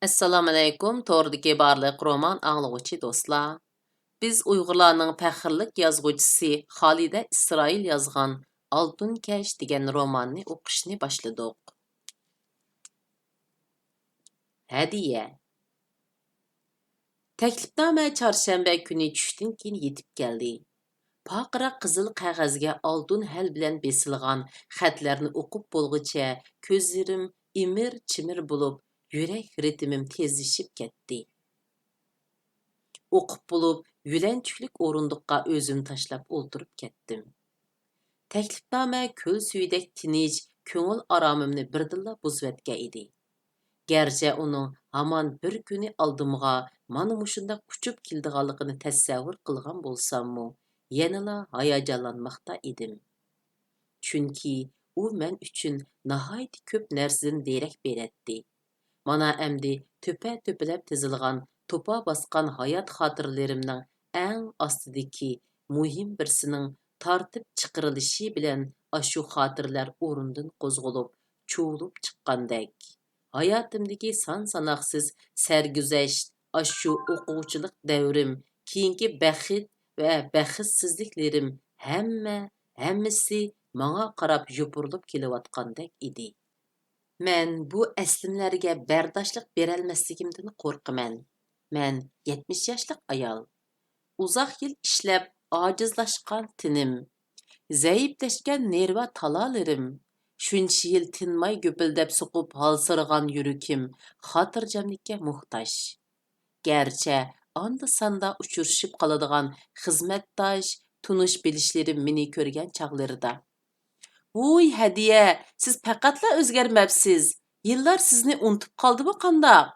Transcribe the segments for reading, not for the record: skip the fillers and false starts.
Assalamu alaykum, to'g'ridagi barliq roman anglag'uchi do'stlar. Biz Uyg'urlarning faxrlik yozuvchisi Xolida Isroil yozgan Oltin Kash degan romanni o'qishni boshladik. Hadiya. Taklifnoma chorshanba kuni tushdan keyin yetib keldi. Paqira qizil qog'ozga oltin hal bilan besilgan xatlarni o'qib bo'lguncha ko'zlarim imir-chimir bo'lib, yurak ritmim tezlashib ketdi. O'qib bo'lib, yulanchuklik o'rindiqqa o'zim tashlab o'ltirib ketdim. Taklifnoma ko'l suyidek tinch, ko'ngil aromimni birdilla buzvatgan edi. Gerçi uning hamon bir kuni oldimga mana mushundaq uchib keldiganligini tasavvur qilgan bo'lsammu, yanala hayajonlanmoqda edim. Chunki u men uchun nihoyat ko'p narsadan derak beradi. Mana endi to'pa-to'palab tizilgan, to'pa basqan hayot xotiralarimning eng ostidagi muhim birsining tartib chiqarilishi bilan ashu xotirlar o'rindan qo'zg'alib, chuvilib chiqqandek. Hayotimdagi son-sanoqsiz sarguzash, ashu o'quvchilik davrim, keyingi baxt va baxtsizliklarim hammasi menga qarab yupurilib kelayotgandek edi. Men bu əslimlərə bərdaşlıq berəlməsligimdən qorqaman. Men 70 yaşlıq ayol. Uzaq yil işləb acizlaşqan tinim. Zəifləşkən nerva talalarım. Şuncha yil tinmay göpüldəb soqub halsırğan yürükim xotirjamlikka muhtaç. Gerçi anda sanda uçuruşup qaladigan xizmatdosh, tunish bilishlerim meni ko'rgan chaqlarida. Uy Hadiya, siz faqatla o'zgarmabsiz. Yillar sizni unutib qoldimi qandaq?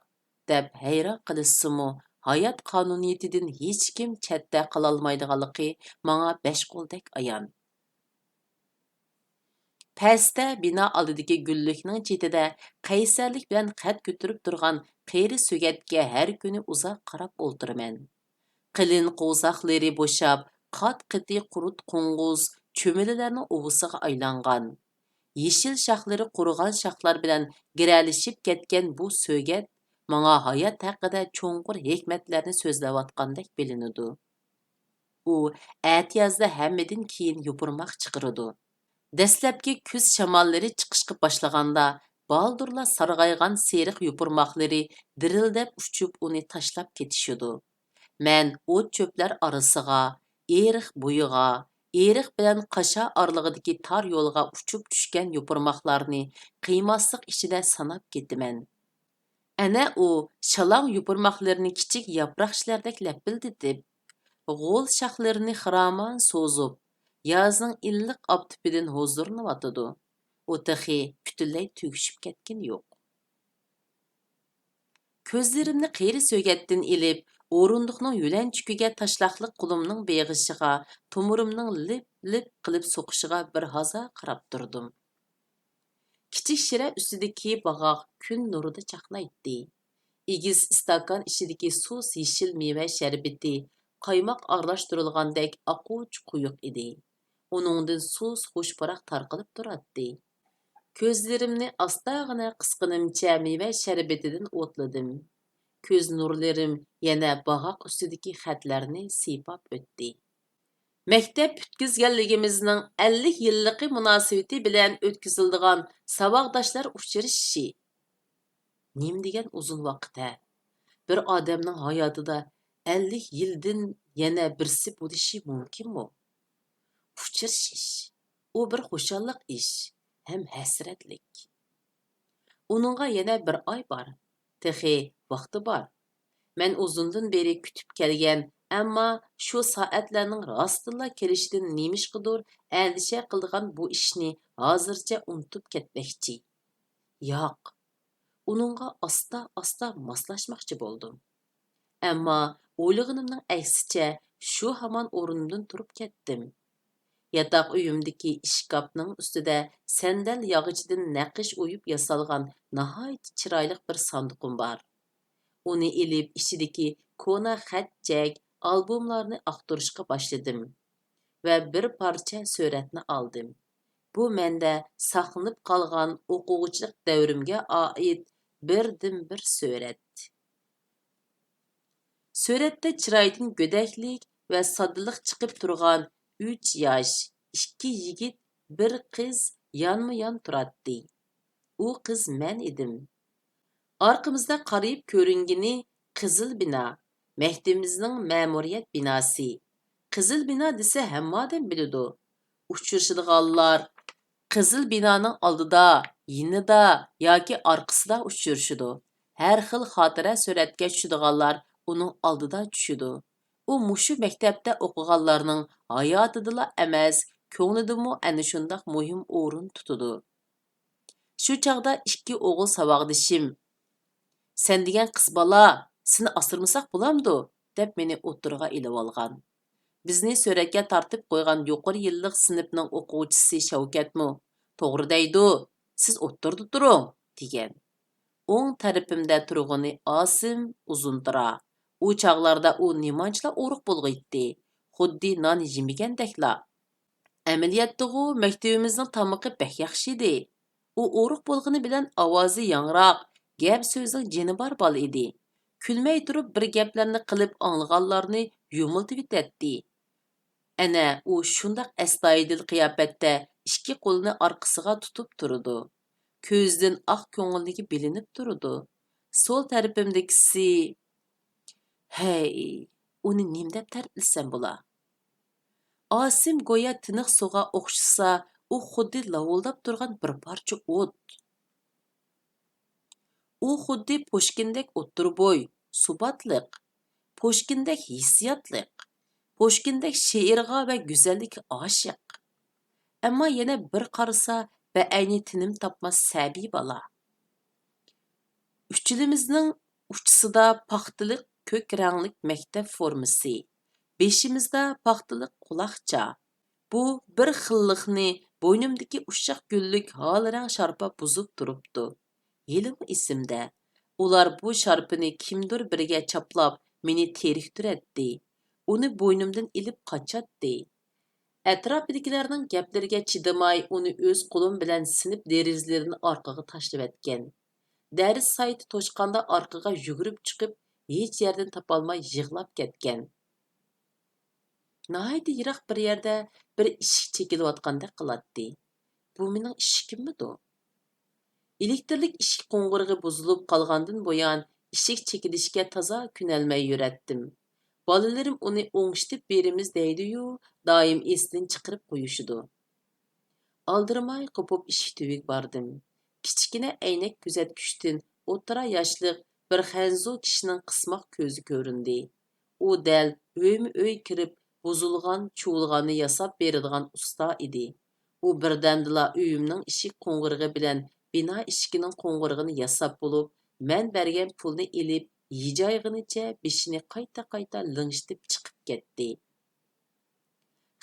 Deb hayron qilishsimu, hayot qonuniyatidan hech kim chetda qilolmaydiganligi menga besh qo'ldek ayon. Pastda bino oldidagi gullikning chetida qaysarlik bilan qad ko'tarib turgan qeri sugatga har kuni uzoq qarab o'ltiraman. Qilin qo'zoqlari bo'shab, qat-qiti qurut qo'ng'uz cho'mililarning uvusiga aylangan. Yeşil şaxlari qurugan şaxlar bilan giralishib ketgan bu so'gat menga hayot haqida cho'nqur hikmatlarni so'zlayotgandek bilinadi. U atiyazda hammadan keyin yupurmoq chiqiradi. Dastlabki kuz shamollari chiqishga boshlaganda baldurlar sarg'aygan seriq yupurmoqlari dirildab uchib uni tashlab ketishidi. Men o't cho'plar orasiga, eriq bo'yiga, eriq bilan qasha orlig'idagi tor yo'lga uchib tushgan yupurmoqlarni qiymasliq ichida sanab ketaman. Ana u shalang yupurmoqlarini kichik yaproqchilardek lapildatib, g'o'l shoxlarini xiraman so'zib, yozning illiq optipidan huzurlanayotidi. U texi butunlay tugishib ketgan yo'q. Ko'zlarimni qeri so'gatdan ilib, o'rindiqning yulanchukiga tashlaqliq qo'limning beg'ishiga, tomirimning lip-lip qilib so'qishiga bir haza qarab turdim. Kichik shira ustidagi bog'oq kun nurida chaqnaydi. Egiz istakan ichidagi suz yeshil meva sharbati qaymoq aralashtirilgandek oquch quyuq edi. Uningdan suz xushparaq tarqalib turadi. Ko'zlarimni astag'ina qisqinimcha meva sharbatidan o'tladim. Ko'z nurlarim yana bog'oq ustidagi xatlarni siypab o'tdi. Maktab bitkizganligimizning 50 yilligi munosabati bilan o'tkaziladigan saboqdoshlar uchrashishi. Nim degan uzun vaqt ha. Bir odamning hayotida 50 yildan yana birsi bo'lishi mumkinmi? Uchrashish. U bir xushalliq ish, ham hasratlik. Uningga yana bir oy bor. Texi vaqti bor. Men uzundan beri kutib kelgan, ammo shu soatlarning rostilla kelishidan nemishqidir andisha qilgan bu ishni hozircha unutib ketmoqchi. Yo'q. Uningga asta-asta moslashmoqchi bo'ldim. Ammo o'ylaganimning aksicha shu hamon o'rnimdan turib ketdim. Yataq uyimdagi ishkapning ustida sandal yog'ichidan naqish o'yib yasalgan nihoyat chiroyli bir sanduqim bor. Uni ilib ichidagi kona xatchak albomlarni aqtirishga boshladim va bir parcha suratni oldim. Bu menda saqlanib qolgan o'quvchilik davrimga oid birdan-bir surat. Suratda chiroydan go'daklik va soddalik chiqib turgan 3 yosh, 2 yigit, bir qiz yonma-yon turadi. U qiz men edim. Arqamizda qarayib ko'ringani Qizil bino, maktabimizning ma'muriyat binosi. Qizil bino desa hamma odam biladi. Uchrashadiganlar Qizil binoning oldida, yinida yoki orqasida uchrashidi. Har xil xotira suratga tushadiganlar uning oldida tushidi. U mushu maktabda o'qiganlarning hayotidala emas, ko'nglidimi ana shundoq muhim o'rin tutadi. Shu chaqda ikki o'g'il saboqdishim "Sen degan qiz bola, seni asırmasak bulamdı?" deb meni o'tirg'a ilib olgan. Bizni suratga tartib qo'ygan yuqori yillik sinfning o'quvchisi Shavkatmi, "To'g'ri deydi, siz o'tirdi turing" degan. O'ng tarafimda turg'ini Osim Uzuntira. U chaqlarda u nimanchla o'ruq bo'lg'iydi. Xuddi non yemagandekla. Amaliyotda maktabimizning tamoqi bek yaxshi edi. U o'ruq bo'lg'ini bilan ovozi yangroq, gap so'zning jini bor bola edi. Kulmay turib bir gaplarni qilib anglaganlarni yumiltib etdi. Ana u shundoq astoydil qiyofatda ikki qo'lini orqasiga tutib turdi. Ko'zdan oq ko'ngilligi bilinib turdi. Sol tarafimdagisi hey, uni nim deb tariflasam bo'la. Osim go'yo tiniq suvga o'xshasa, u xuddi lavuldab turgan bir parcha o't. U xuddi Pushkindek o'tirbo'y, subatliq, Pushkindek hissiyotliq, Pushkindek she'rga va go'zallikka oshiq. Ammo yana bir qarasa, ba'ayni tinim topmas sabiy bola. Uchilimizning uchisida paxtaliq ko'k ranglik maktab formasi, beshimizda paxtaliq quloqcha. Bu bir xilliqni bo'ynimdagi ushshaq gullik hol rang sharpa buzib turibdi. Yelimi esimda. Ular bu sharpini kimdir biriga chaplab meni teriktiratdi. Uni bo'ynimdan ilib qochatdi. Atrofidagilarning gaplariga chidamay uni o'z qo'lim bilan sinib derizlarini orqaga tashlab etgan. Dars sayti to'shqanda orqaga yugurib chiqib, hech yerdan topolmay yig'lab ketgan. Nahayda yiroq bir yerda bir eshik chekilayotgandek qiladi. Bu mening eshigimmi-du? Elektrlik eshik qo'ng'irig'i buzilib qolgandan buyon eshik chekilishga toza kunalmay yuratdim. Bolalarim uni o'ngishtirib berimiz deydi-yu, doim esdan chiqarib qo'yishidi. Aldirmay qopib eshik tubiga bordim. Kichkina aynak kuzatkichdan o'tira yoshliq bir xanzu kishining qismoq ko'zi ko'rindi. U dal uyma-uy kirib buzilgan, chuvilganni yasab beradigan usta edi. U birdamdila uyimning eshik qo'ng'irig'i bilan bino eshigining qo'ng'irig'ini yasab bo'lib, men bergan pulni ilib, yijoyg'inicha beshini qayta-qayta lingshitib chiqib ketdi.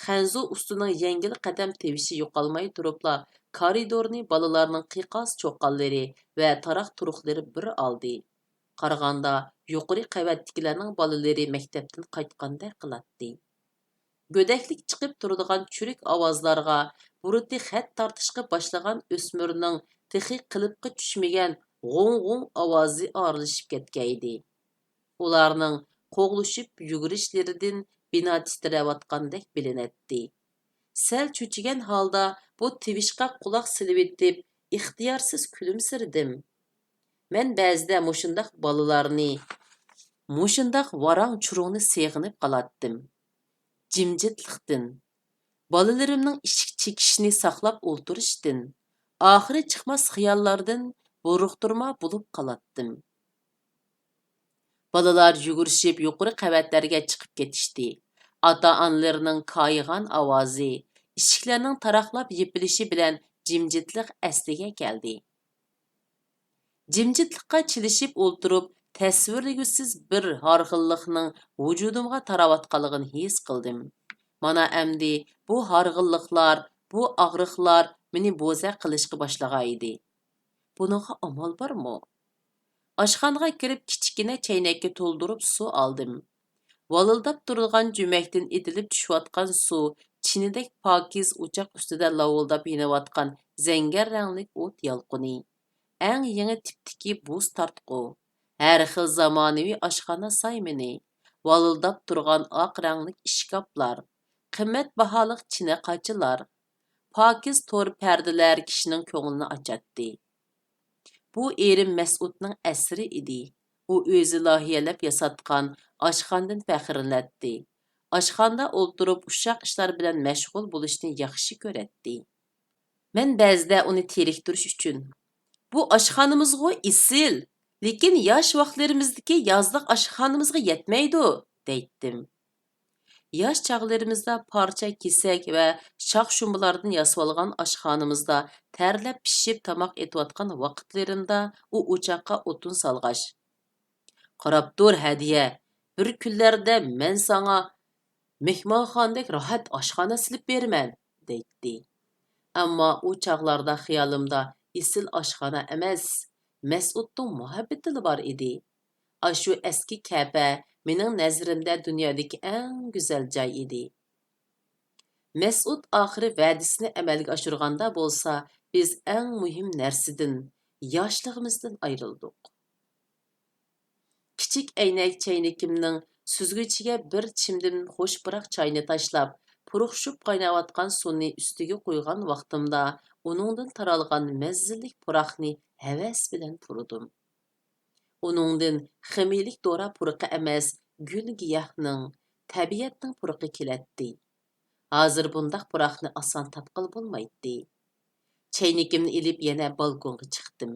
Xanzu ustining yengil qadam tevishi yo'qolmay turibla, koridorni bolalarning qiqas cho'qqanlari va taroq turuqlari bir oldi. Qaraganda yuqori qavatdagilarning bolalari maktabdan qaytgandek qiladi. Go'daklik chiqib turadigan churik ovozlarga, buriti xat tortishga boshlagan o'smirning texi qilibga tushmagan g'ung-g'ung ovozi oralashib ketgaydi. Ularning qo'g'lishib yugurishlaridan bino titrayotgandek bilinadi. Sal cho'chigan holda bu tivishqa quloq silib etib, ixtiyorsiz kulimsirdim. Men ba'zida mushundaq bolalarni, mushundaq varang churungni seg'inib qolatdim. Jimjitlikdan, bolalarimning ishik chekishini saqlab o'ltirishdan, oxiri chiqmas xiyollardan bo'ruqtirma bo'lib qolatdim. Bolalar yugurishib yuqori qavatlarga chiqib ketishdi. Ota-onalarining koyigan ovozi, eshiklarning taroqlab yepilishi bilan jimjitlik asliga keldi. Jimjitlikqa chilishib o'ltirib, tasvirligusiz bir harg'inlikning vujudimga taravotganligini his qildim. Mana endi bu harg'inliklar, bu og'riqlar meni bo'za qilishga boshlagan edi. Buningga amal bormi? Oshxonaga kirib kichkina chaynakka to'ldirib suv oldim. Valildab turgan jumakdan etilib tushayotgan suv, chinidek pokiz o'choq ustida lavildab yonayotgan zangar rangli o't yalqini. әң yeni tipdiki buz tartqu, hər xil zamonaviy oshxona saymini, valildab turgan oq ranglik ishkoplar, qimmat baholiq china qachilar, pokiz to'r pardalar kishining ko'nglini ochadi. Bu erim Mas'udning asri edi. U o'zi loyihалап yasatgan oshxonadan faxrlanadi. Oshxonada o'ltirib uşaq ishlar bilan mashg'ul bo'lishni yaxshi ko'radi. Men ba'zida uni teriktirish uchun bu oshxonamizg'u isil, lekin yosh vaqtlarimizdagi yozliq oshxonamizga yetmaydi, deydim. Yosh chog'larimizda parcha kesak va shox-shumbulardan yasalgan oshxonamizda terlab pishib tomoq etayotgan vaqtlarimda u o'choqqa o'tin salg'ash. Qarab tur hadiya, bir kunlarda men sana mehmonxonadek rahat oshxona silib beraman, deydi. Ammo u chog'larda xiyolimda isil oshxona emas, Mas'udning muhabbati bor edi. Ashu eski Ka'ba mening nazarimda dunyodagi eng go'zal joy edi. Mas'ud oxiri va'dasini amalga oshirganda bo'lsa, biz eng muhim narsadan, yoshligimizdan ayrildik. Kichik aynak chaynakimning süzgüchiga bir chimdim xo'sh biroq choyni tashlab, puruqshib qaynayotgan suvni ustiga qo'ygan vaqtimda uningdan taralgan mazzilik puroqni havas bilan purdim. Uningdan ximilik dora puruqi emas, gul giyohning, tabiatning puruqi keladi. Hozir bundaq puroqni oson topqil bo'lmaydi. Chaynakimni ilib yana balkonga chiqdim.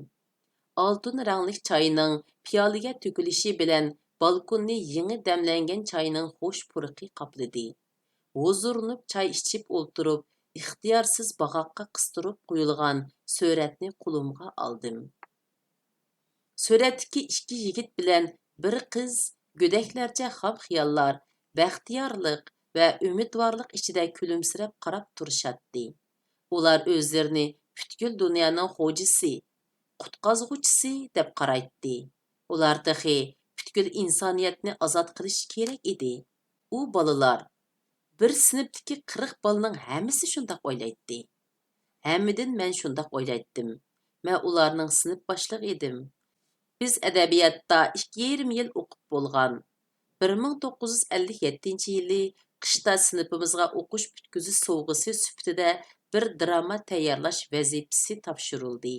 Altun ranglik choyning piyolaga to'kilishi bilan balkonni yangi damlangan choyning xo'sh puruqi qopladi. Huzurlanib choy ichib o'ltirib, ixtiyorsiz bag'oqqa qistirib qo'yilgan suratni qo'limga oldim. Suratdagi ikki yigit bilan bir qiz go'daklarcha xom xiyollar, baxtiyorlik va umidvorlik ichida kulimsirab qarab turishadi. Ular o'zlarini butkul dunyoning xo'jisi, qutqazg'uvchisi deb qaraydi. Ular dahi butkul insoniyatni azod qilish kerak edi. U bolalar bir sinfdagi 40 bolaning hammasi shundoq o'ylaydi. Hammadan men shundoq o'ylaydim. Men ularning sinf boshlig'i edim. Biz adabiyotda 2,5 yil o'qib bo'lgan. 1957-yili qishda sinfimizga o'qish bitkuzish sovg'asi sifatida bir drama tayyorlash vazifasi topshirildi.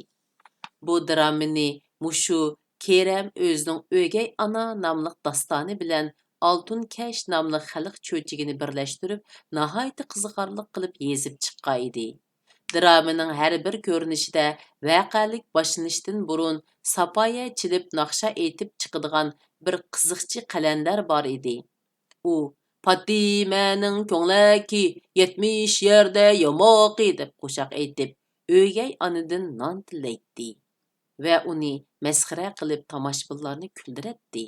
Bu dramani mushu Kerem o'zining o'gay ona nomli dastoni bilan Altun Kash nomli xalq cho'chigini birlashtirib, nihoyat qiziqarli qilib yezib chiqqan edi. Dramaning har bir ko'rinishida voqelik boshlanishdan burun sapoya chilib naqsha aytib chiqadigan bir qiziqchi qalandar bor edi. U Fatimaning ko'nglaki 70 yerda yomoqi deb qo'shiq aytib, o'gay onadan non tilaydi va uni masxara qilib tomoshabinlarni kuldiradi.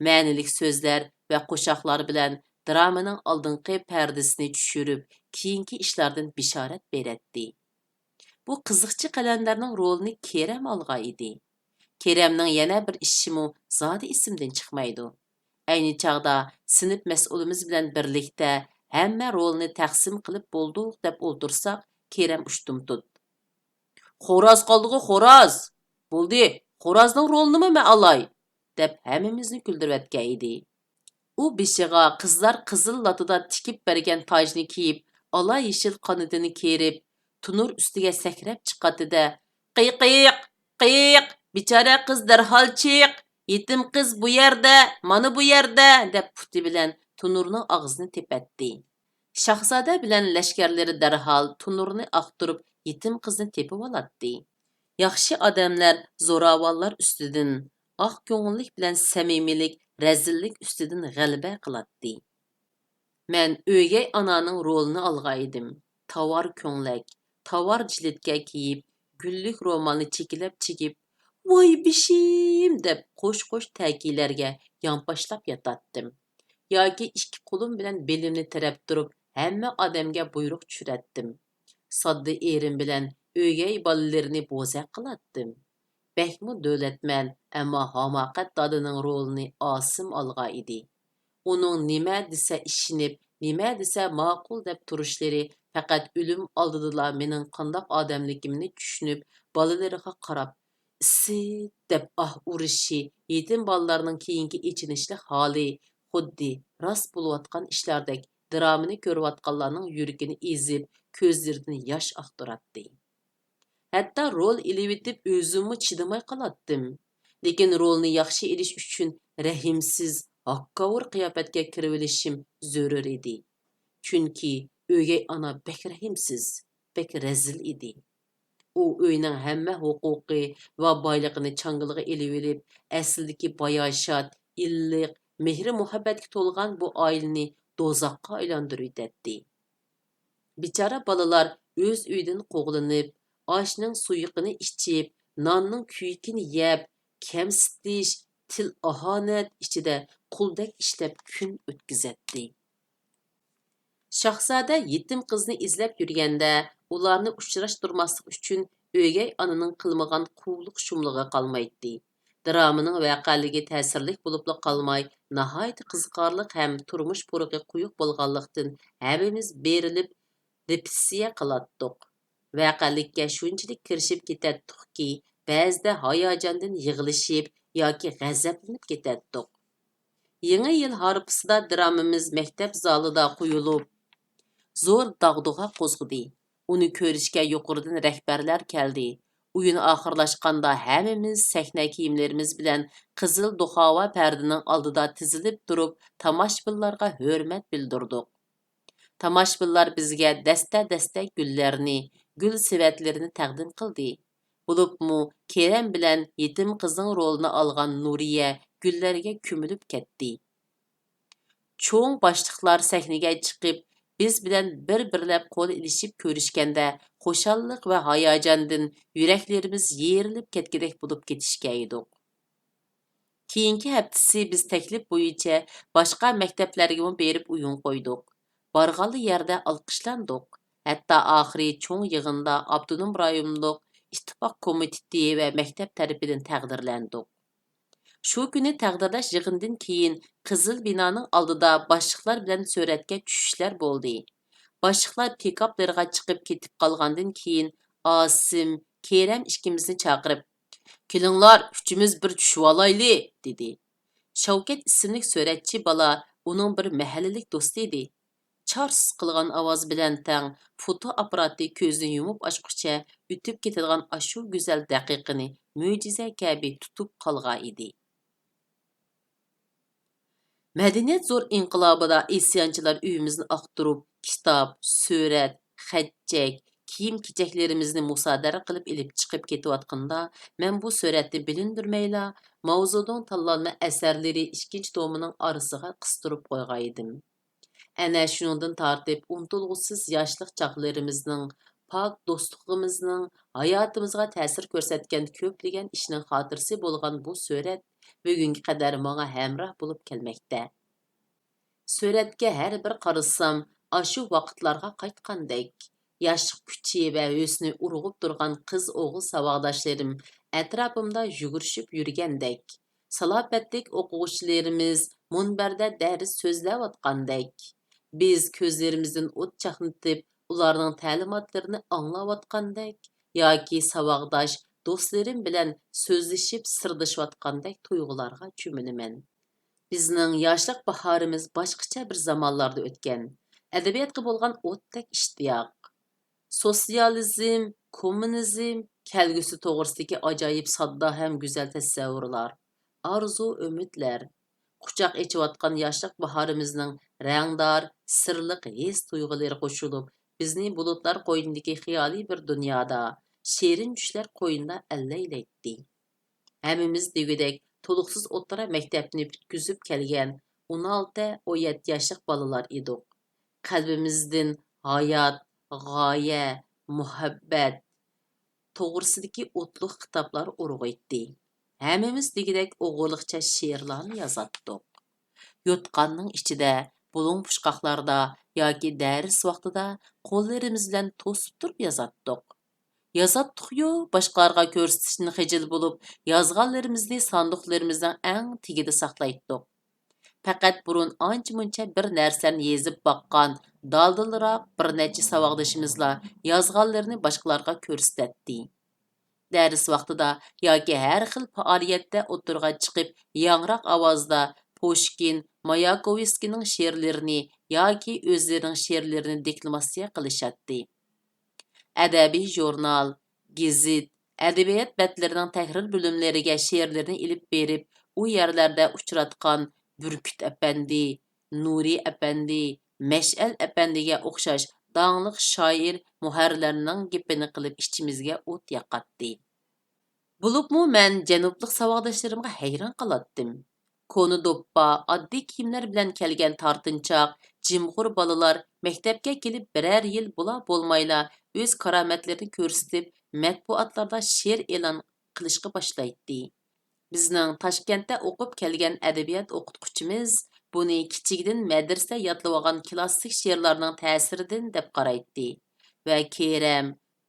Ma'nilik so'zlar va qo'shiqlar bilan dramaning oldingi pardasini tushirib, keyingi ishlardan bishorat beradi. Bu qiziqchi qalandarning rolini Kerem olgan edi. Keremning yana bir ishimi zodi esimdan chiqmaydi. Ayni chog'da sinf mas'ulimiz bilan birlikda hamma rolni taqsim qilib bo'ldik deb o'ltirsak, Kerem ushtum tut. Xo'roz qoldi-ku xo'roz. Bo'ldi, xo'rozning rolini men olay, deb hammamizni kuldirayotgan edi. U beshiga qizlar qizil latida tikib bergan tojni kiyib, ola yeshil qanidini kerib, tunur ustiga sakrab chiqadi-da, "Qiyiq, qiyiq, bichora qiz darhol chiq. Yetim qiz bu yerda, mana bu yerda" deb puti bilan tunurning og'zini tepatdi. Shahzoda bilan lashkarlari darhol tunurni aqtirib, yetim qizni tepib oladi. Yaxshi odamlar zo'ravonlar ustidan, oq ko'ngillik bilan samimilik, razillik ustidan g'alaba qiladi. Men o'gay onaning rolini olgan edim. Tovar ko'nglak, tovar jilitga kiyib, gullik ro'molni chekilib, "Voy bishim" deb qo'sh-qo'sh ta'kilarga yonboshlab yotatdim. Yoki ikki qo'lim bilan belimni tirab turib, hamma odamga buyruq tushiratdim. Sodda erim bilan o'gay bolalarini bo'zaq qilatdim. Bekmu davlatman, ammo hamoqat dodining rolini osim olgan edi. Uning nima desa ishinib, nima desa ma'qul deb turishlari faqat o'lim oldidala mening qandoq odamligimni tushunib, bolalariga qarab, İsi deb urishi, yetim balalarning keyingi ichinishli holi, xuddi rost bo'layotgan ishlardek dramani ko'rayotganlarning yuragini ezib, ko'zlaridan yosh oqtiradi. Hatto rol ilivitib o'zimmi chidamay qolatdim. Lekin rolni yaxshi elish uchun rahimsiz, hakkavur qiyofatga kirib zarur edi. Chunki o'gay ona bek rahimsiz, bek razil edi. U uyning hamma huquqi va boyligini changalga elib, aslidagi bayoshot, illiq, mehri muhabbatga to'lgan bu oilani do'zaxga aylantiradi. Bichara balalar o'z uydan qo'g'linib, oshning suyuqini ichib, nonning kuyikini yeb, kamsitish, til ahonat ichida quldek ishlab kun o'tkazadi. Shahzoda yetim qizni izlab yurganda, ularni uchrashtirmaslik uchun o'gay onaning qilmagan quvliq shumlig'i qolmaydi. Dramaning voqealigi ta'sirlik bo'libla qolmay, nihoyat qiziqarli ham turmush purug'i quyuq bo'lganlikdan hammamiz berilib repetitsiya qilatdiq. Voqealikka shunchalik kirishib ketaddiqki, ba'zida hayajondan yig'ilishib yoki g'azablanib ketaddiq. Yangi yil harpisida dramamiz maktab zalida qo'yilib, zo'r dag'dug'a qo'zg'adi. Uni ko'rishga yuqoridan rahbarlar keldi. O'yin oxirlashganda hammamiz sahna kiyimlarimiz bilan qizil duxova pardining oldida tizilib turib, tomoshabinlarga hurmat bildirdik. Tomoshabinlar bizga dasta-dasta gullarni, gul sivatlarini taqdim qildi. Bo'libmi Kerem bilan yetim qizning rolini olgan Nuriya gullarga ko'milib ketdi. Cho'ng boshliqlar sahnaga chiqib, biz bilan bir-birlab qo'l ilishib ko'rishganda, xushalliq va hayajondan yuraklarimiz yerilib ketgidek bo'lib ketishga edik. Keyingi haftasi biz taklif bo'yicha boshqa maktablarga berib o'yin qo'ydik. Barg'anli yerda olqishlandik. Hatto oxiri cho'ng yig'inda Abdunum rayonlik ittifoq komiteti va maktab tarafidan taqdirlandik. Shu kuni taqdirlash yig'indan keyin Qizil binoning oldida boshliqlar bilan suratga tushishlar bo'ldi. Boshliqlar pikaplarga chiqib ketib qolgandan keyin Osim, Kerem ikkimizni chaqirib, "Kelinglar, uchimiz bir tushib olayli", dedi. Shavkat ismli suratchi bola uning bir mahallalik do'sti edi. Chars qilgan ovoz bilan tang foto apparati ko'zni yumib ochguncha o'tib ketadigan ashu go'zal daqiqani mo'jiza kabi tutib qolgan edi. Madaniyat zo'r inqilobida isyanchilar uyimizni oqtirib, kitob, surat, xatchak, kiyim-kechaklarimizni musodara qilib ilib chiqib ketayotganda, men bu suratni bilindirmayla mavzuning tanlanma asarlari 2 tomining orasiga qistirib qo'ygan edim. Ana shuningdan tortib, unutilg'usiz yoshlik chaqlarimizning, pok do'stligimizning hayotimizga ta'sir ko'rsatgan ko'plagan ishning xotirasi bo'lgan bu surat bugunga qadar menga hamroh bo'lib kelmoqda. Suratga har bir qarasam, ashu vaqtlarga qaytgandek, yoshlik kuchi va husni urg'ib turgan qiz-o'g'il savodoshlarim atrofimda yugurishib yurgandek, salobatlik o'quvchilarimiz munbarda dars so'zlayotgandek, biz ko'zlarimizdan o't chaqnatib, ularning ta'limotlarini anglayotgandek yoki savoddosh do'stlarim bilan so'zlashib sirdashayotgandek tuyg'ularga cho'minaman. Bizning yoshlik bahorimiz boshqacha bir zamonlarda o'tgan. Adabiyotga bo'lgan o'tdek ishtiyoq. Sotsializm, kommunizm, kelgusi to'g'risidagi ajoyib sodda ham go'zal tasavvurlar, orzu, umidlar, quchoq echayotgan yoshlik bahorimizning rangdor, sirliq his tuyg'ulari qo'shilib, bizni bulutlar qo'ynidagi xiyoliy bir dunyoda, shirin tushlar qo'ynida allaylaydi. Hammamiz degudek to'liqsiz o'rta maktabni bitkizib kelgan 16-17 yoshlik bolalar edik. Qalbimizdan hayot, g'oya, muhabbat to'g'risidagi o'tliq kitoblar urg'aydi. Hammamiz degudek o'g'irliqcha she'rlarni yozatdik. Yotqanning ichida, bulung pushqoqlarda yoki dars vaqtida qo'llarimiz bilan to'sib turib yozatdik. Yozatdik-yu, boshqalarga ko'rsatishni xijil bo'lib, yozganlarimizni sanduqlarimizning eng tagida saqlaydik. Faqat burun ancha-muncha bir narsani yezib baqqan, daldilroq bir necha savoddoshimizlar yozganlarini boshqalarga ko'rsatdi. Dərs vaqtida yoki har xil faoliyatda o'tirg'a chiqib, yangroq ovozda Pushkin, Mayakovskiyning she'rlarini yoki o'zlarining she'rlarini deklamatsiya qilishadi. Adabiy jurnal, gazet, adabiyot batlarining tahrir bo'limlariga she'rlarni ilib berib, u yerlarda uchratgan Burkut apandi, Nuri apandi, Mash'al apandiga o'xshash dаңlıq shoir muharrirlarning gapini qilib ichimizga o't yoqatdi. Bulubmu men janublik savodoshlarimga hayron qolatdim. Konu doppa, oddiy kiyimlar bilan kelgan tortinchoq, jimg'ur bolalar maktabga kelib birər yil bo'la bo'lmayla o'z karomatlarini ko'rsatib, matbuotlarda she'r e'lon qilishga boshlaydi. Bizning Toshkentda o'qib kelgan adabiyot o'qituvchimiz buni kichikdan madrasa yodlab olgan klassik she'rlarning ta'siridan deb qaraydi va Kerem,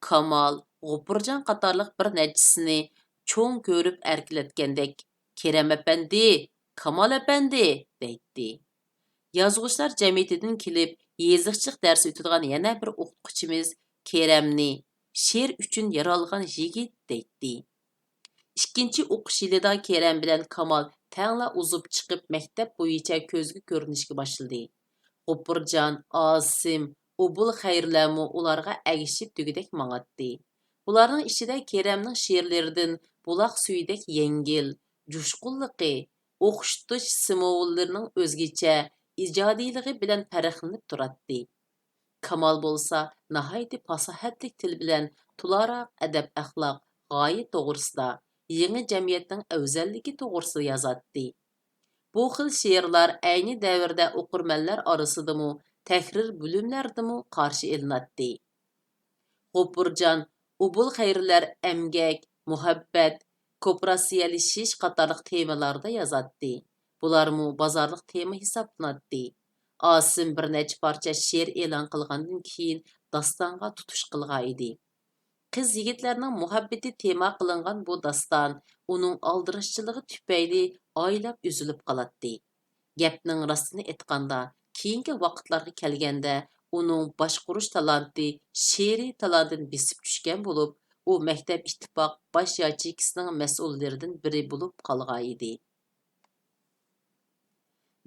Kamal, G'upurjon qatorliq bir nechasini cho'ng ko'rib erkilatgandek Kerem apandi, Kamal apandi deydi. Yozg'uchilar jamiyatidan kelib yeziqchilik darsi o'tadigan yana bir o'qituvchimiz Keremni she'r uchun yaralgan yigit deydi. İkinci o'qish yilida Kerem bilan Kamal tangla uzib chiqib maktab bo'yicha ko'zga ko'rinishga boshladi. G'upurjon, Osim, Ubul Xayrlarmu ularga agishib tugidek mang'atdi. Ularning ichida Keremning she'rlaridan buloq suyidek yengil, jo'shqinligi, o'xshitish simollarining o'zgacha ijodiyligi bilan farqlanib turadi. Kamal bo'lsa, nihoyatda fasohatli til bilan tularoq adab axloq g'oya to'g'risida, yangi jamiyatning afzalligi to'g'risida yozadi. Bu xil she'rlar ayni davrda o'qirmanlar orasidami, tahrir bo'limlaridami qarshi ilinadi. G'upurjon, Ubul Xayrlar emgak, muhabbat, kooperatsiyalishish qatorliq temalarda yozadi. Bularmu bozorliq tema hisoblanadi. Osim bir necha parcha she'r e'lon qilgandan keyin dostonga tutish qilgan edi. Qiz yigitlarning muhabbati tema qilingan bu doston uning aldirishchiligi tufayli oylab uzilib qoladi. Gapning rostini aytganda, keyingi vaqtlarga kelganda uning boshqurish talanti she'riy talantdan besib tushgan bo'lib, u maktab ittifoq bosh yachikisining mas'ullaridan biri bo'lib qolgan edi.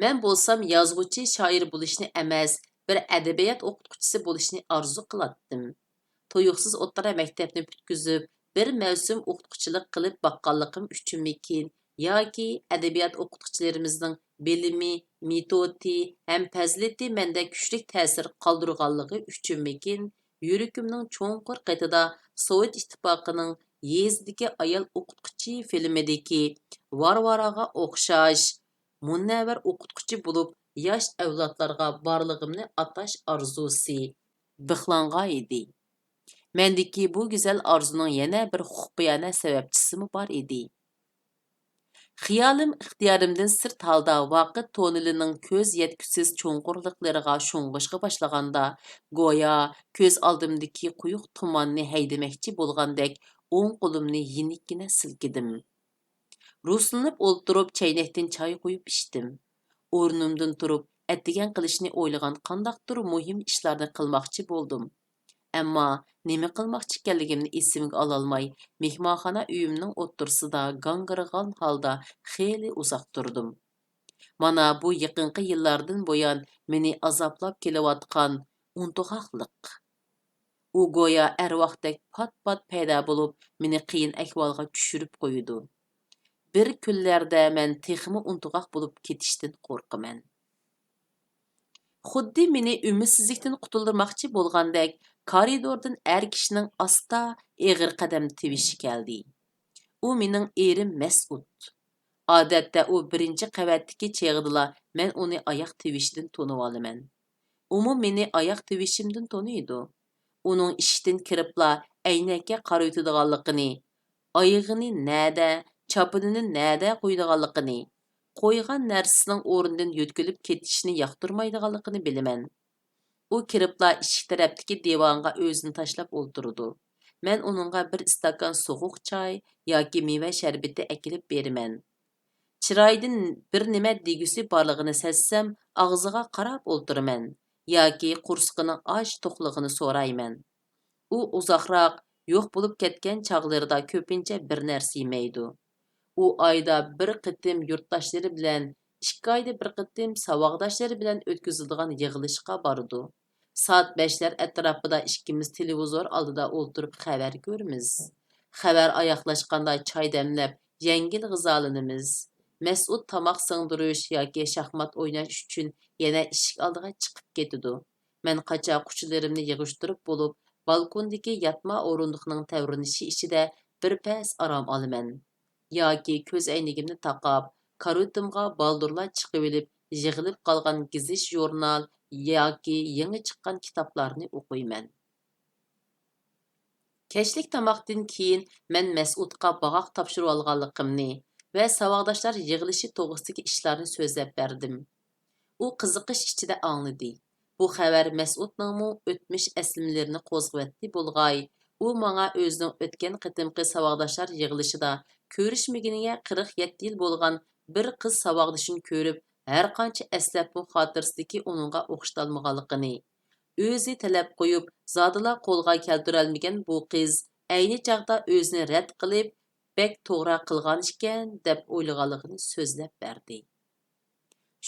Men bo'lsam yozuvchi, shoir bo'lishni emas, bir adabiyot o'qituvchisi bo'lishni orzu qilatdim. Tuyuqsiz o'rta maktabni bitkizib, bir mavsum o'qituvchilik qilib baqqanligim uchunmikin yoki adabiyot o'qituvchilarimizning bilimi, metodi ham fazilati menda kuchli ta'sir qoldirganligi uchunmikin yuragimning cho'nqur qetida Sovet ittifoqining yezdagi ayol o'qituvchi filmidagi Varvaraga o'xshash munavvar o'qituvchi bo'lib, yosh avlodlarga borlig'imni atash orzusi bixlangan edi. Mendiki bu go'zal orzuning yana bir huquqiyona sababchisimi bor edi. Xiyolim ixtiyorimdan sirt holda vaqt tonelining ko'z yetkusiz cho'nqurliqlariga sho'ng'ishga boshlaganda, go'yo ko'z oldimdagi quyuq tumanni haydamoqchi bo'lgandek o'ng qo'limni yenikkina silkidim. Ruslanib o'ltirib chaynakdan choy qo'yib ichdim. O'rnimdan turib, attigan qilishni o'ylagan qandaqdir muhim ishlarni qilmoqchi bo'ldim. Ammo nima qilmoqchi ekanligimni esimga ololmay, mehmonxona uyimning o'ttirsida gangirg'an holda xeyli uzoq turdim. Mana bu yaqinqi yillardan buyon meni azoblab kelayotgan untug'oqlik. U go'yo arvohdek pat-pat paydo bo'lib, meni qiyin ahvolga tushirib qo'ydi. Bir kunlarda men texmi untug'oq bo'lib ketishdan qo'rqaman. Xuddi meni umidsizlikdan qutuldirmoqchi bo'lgandek, koridordan er kishining asta eg'ir qadam tivishi keldi. U mening erim Mas'ud. Odatda u birinchi qavatdagi cheg'dila men uni oyoq tivishidan tonib olaman. U meni oyoq tivishimdan toniydi. Uning ishdan kiribla aynakka qarayotganligini, oyog'ini nada, chopinini nada qo'ydiganligini, qo'ygan narsasining o'rnidan yo'tkilib ketishini yoqtirmaydiganligini bilaman. U kiribla eshik tarafdagi divanga o'zini tashlab o'ltirdi. Men uningga bir istakan sovuq choy yoki meva sharbati akilib beraman. Chiroydan bir nima degusi borligini sezsam, og'ziga qarab o'ltiraman yoki qursiqining och to'qligini so'rayman. U uzoqroq yo'q bo'lib ketgan chog'larida ko'pincha bir narsa yeməydi. U ayda bir qitim yurtdoshlari bilan, 2 oyda bir qitim saboqdoshlari bilan o'tkazadigan yig'ilishga bordi. Soat 5lar atrofida ikkimiz televizor oldida o'tirib xabar ko'ramiz. Xabar oyoqlashganda choy damlab, yengil g'izolanamiz. Mas'ud tomoq singdirish yoki shaxmat o'ynash uchun yana eshik oldiga chiqib ketadi. Men qacha quchilarimni yig'ishtirib bo'lib, balkondagi yatma o'rindiqning tavrinishi ichida bir pas orom olaman. Yoki ko'z aynigimni taqab, karutimga baldurlar chiqib olib, yig'ilib qolgan gezish jurnal yoki yangi chiqqan kitoblarni o'qiyman. Kechlik tomoqdan keyin men Mas'udga bag'oq topshirib olganligimni va saboqdoshlar yig'ilishi to'g'risidagi ishlarni so'zlab berdim. U qiziqish ichida angladi. Bu xabar Mas'udningmi o'tmish eslimalarini qo'zg'atdi bo'lg'ay, u menga o'zining o'tgan qitimqi saboqdoshlar yig'ilishida ko'rishmaganiga 47 yil bo'lgan bir qiz saboqdishini ko'rib, har qancha eslabmi xotirasidagi uningga o'xshatilmaganligini, o'zi talab qo'yib, zodila qo'lga keltirolmagan bu qiz ayni chaqda o'zini rad qilib, bek to'g'ri qilgan ekan deb o'ylaganligini so'zlab berdi.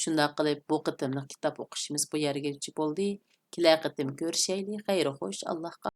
Shunday qilib, bu qitimliq kitob o'qishimiz bu yergacha bo'ldi. Kelar qitim ko'rishaylik. Xayr xo'sh, Allohga